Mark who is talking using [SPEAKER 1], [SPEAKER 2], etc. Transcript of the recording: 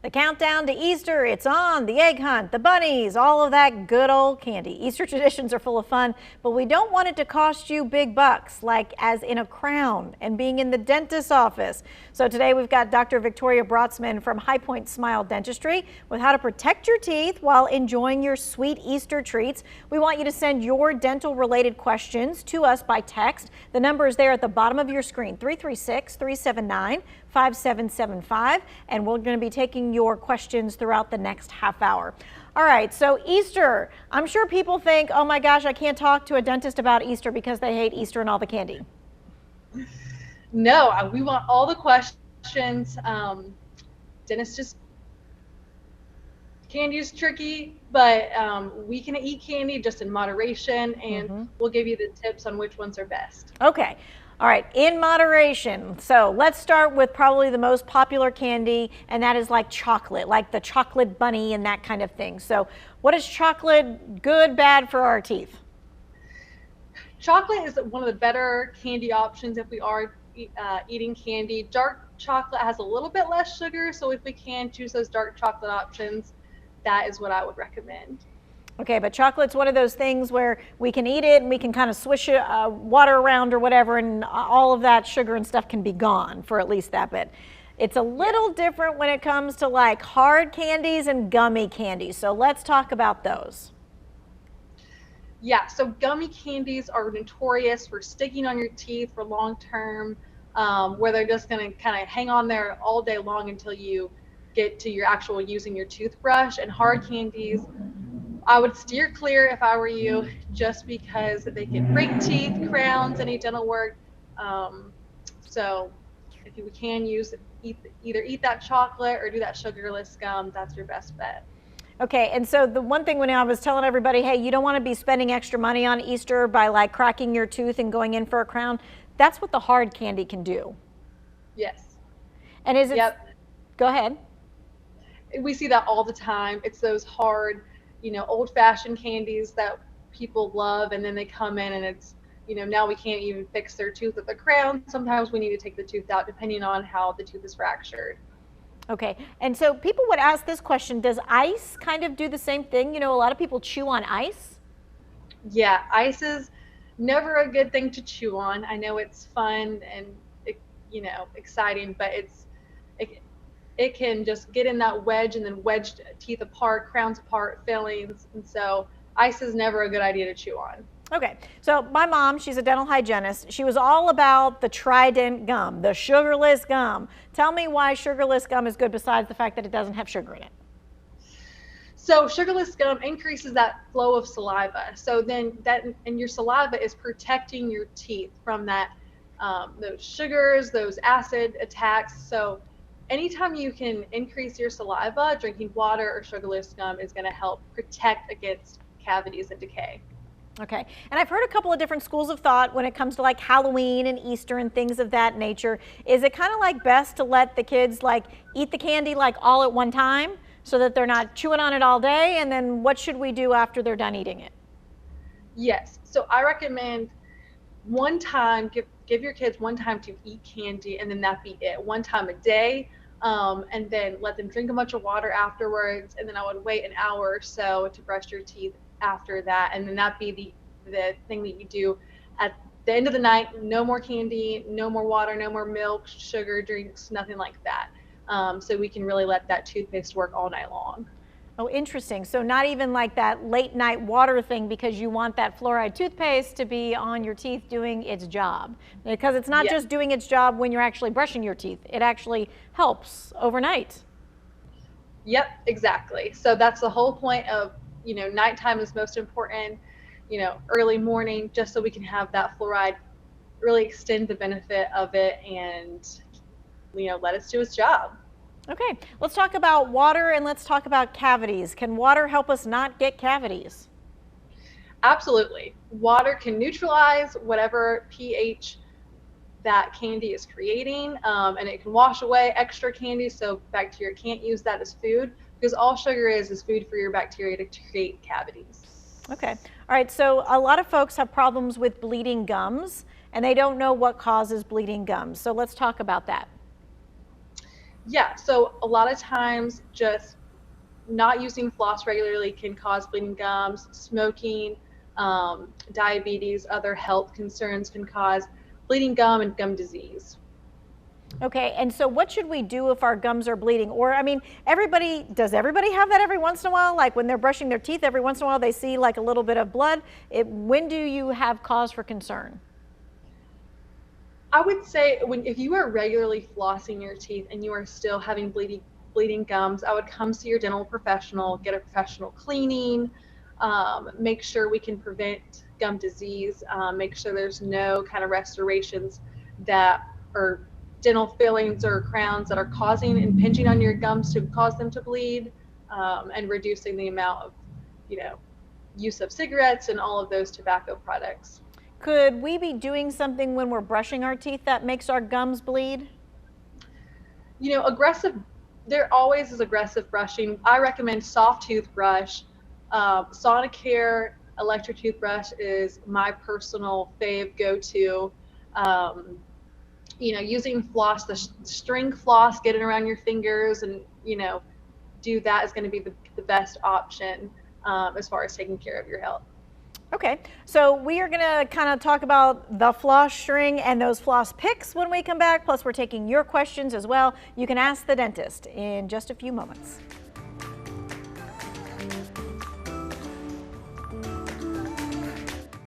[SPEAKER 1] The countdown to Easter, it's on, the egg hunt, the bunnies, all of that good old candy. Easter traditions are full of fun, but we don't want it to cost you big bucks, like as in a crown and being in the dentist's office. So today we've got Dr. Victoria Brotzman from High Point Smile Dentistry with how to protect your teeth while enjoying your sweet Easter treats. We want you to send your dental related questions to us by text. The number is there at the bottom of your screen, 336-379-5775, and we're going to be taking your questions throughout the next half hour. All right, so Easter, I'm sure people think, oh my gosh, I can't talk to a dentist about Easter because they hate Easter and all the candy.
[SPEAKER 2] No, we want all the questions. Dentists just, candy is tricky, but we can eat candy just in moderation, and we'll give you the tips on which ones are best.
[SPEAKER 1] Okay. All right, in moderation. So let's start with probably the most popular candy, and that is like chocolate, like the chocolate bunny and that kind of thing. So what is chocolate, good, bad for our teeth?
[SPEAKER 2] Chocolate is one of the better candy options if we are eating candy. Dark chocolate has a little bit less sugar, so if we can choose those dark chocolate options, that is what I would recommend.
[SPEAKER 1] Okay, but chocolate's one of those things where we can eat it and we can kind of swish it, water around or whatever, and all of that sugar and stuff can be gone for at least that bit. It's a little different when it comes to like hard candies and gummy candies. So let's talk about those.
[SPEAKER 2] Yeah, so gummy candies are notorious for sticking on your teeth for long term, where they're just going to kind of hang on there all day long until you get to your actual using your toothbrush. And hard candies, I would steer clear if I were you, just because they can break teeth, crowns, any dental work. So if you can either eat that chocolate or do that sugarless gum, that's your best bet.
[SPEAKER 1] Okay, and so the one thing when I was telling everybody, hey, you don't want to be spending extra money on Easter by like cracking your tooth and going in for a crown. That's what the hard candy can do.
[SPEAKER 2] Yes.
[SPEAKER 1] And is it?
[SPEAKER 2] Yep.
[SPEAKER 1] Go ahead.
[SPEAKER 2] We see that all the time. It's those hard, old-fashioned candies that people love, and then they come in and it's, now we can't even fix their tooth with a crown. Sometimes we need to take the tooth out depending on how the tooth is fractured.
[SPEAKER 1] Okay, and so people would ask this question, does ice kind of do the same thing? A lot of people chew on ice.
[SPEAKER 2] Yeah, ice is never a good thing to chew on. I know it's fun and, exciting, but it can just get in that wedge and then wedge teeth apart, crowns apart, fillings, and so ice is never a good idea to chew on.
[SPEAKER 1] Okay, so my mom, she's a dental hygienist. She was all about the Trident gum, the sugarless gum. Tell me why sugarless gum is good besides the fact that it doesn't have sugar in it.
[SPEAKER 2] So sugarless gum increases that flow of saliva. So then and your saliva is protecting your teeth from that, those sugars, those acid attacks. So anytime you can increase your saliva, drinking water or sugarless gum is going to help protect against cavities and decay.
[SPEAKER 1] Okay, and I've heard a couple of different schools of thought when it comes to like Halloween and Easter and things of that nature. Is it kind of like best to let the kids like eat the candy like all at one time so that they're not chewing on it all day? And then what should we do after they're done eating it?
[SPEAKER 2] Yes, so I recommend one time, give your kids one time to eat candy, and then that be it, one time a day. And then let them drink a bunch of water afterwards, and then I would wait an hour or so to brush your teeth after that, and then that be the thing that you do at the end of the night. No more candy, no more water, no more milk, sugar drinks, nothing like that. So we can really let that toothpaste work all night long.
[SPEAKER 1] Oh, interesting. So not even like that late night water thing, because you want that fluoride toothpaste to be on your teeth doing its job, because it's not just doing its job when you're actually brushing your teeth. It actually helps overnight.
[SPEAKER 2] Yep, exactly. So that's the whole point of, nighttime is most important, early morning, just so we can have that fluoride really extend the benefit of it and, let us do its job.
[SPEAKER 1] Okay, let's talk about water and let's talk about cavities. Can water help us not get cavities?
[SPEAKER 2] Absolutely. Water can neutralize whatever pH that candy is creating, and it can wash away extra candy so bacteria can't use that as food, because all sugar is food for your bacteria to create cavities.
[SPEAKER 1] Okay. All right. So a lot of folks have problems with bleeding gums, and they don't know what causes bleeding gums. So let's talk about that.
[SPEAKER 2] Yeah, so a lot of times just not using floss regularly can cause bleeding gums. Smoking, diabetes, other health concerns can cause bleeding gum and gum disease.
[SPEAKER 1] Okay, and so what should we do if our gums are bleeding? Or, I mean, does everybody have that every once in a while? Like when they're brushing their teeth, every once in a while they see like a little bit of blood. When do you have cause for concern?
[SPEAKER 2] I would say if you are regularly flossing your teeth and you are still having bleeding gums, I would come see your dental professional, get a professional cleaning, make sure we can prevent gum disease, make sure there's no kind of restorations that are dental fillings or crowns that are causing impinging on your gums to cause them to bleed, and reducing the amount of, you know, use of cigarettes and all of those tobacco products.
[SPEAKER 1] Could we be doing something when we're brushing our teeth that makes our gums bleed?
[SPEAKER 2] Aggressive, there always is aggressive brushing. I recommend soft toothbrush. Sonicare electric toothbrush is my personal fave go-to. Um, Using floss, the string floss, get it around your fingers, and do that is going to be the best option, as far as taking care of your health.
[SPEAKER 1] Okay, so we are gonna kind of talk about the floss string and those floss picks when we come back. Plus, we're taking your questions as well. You can ask the dentist in just a few moments.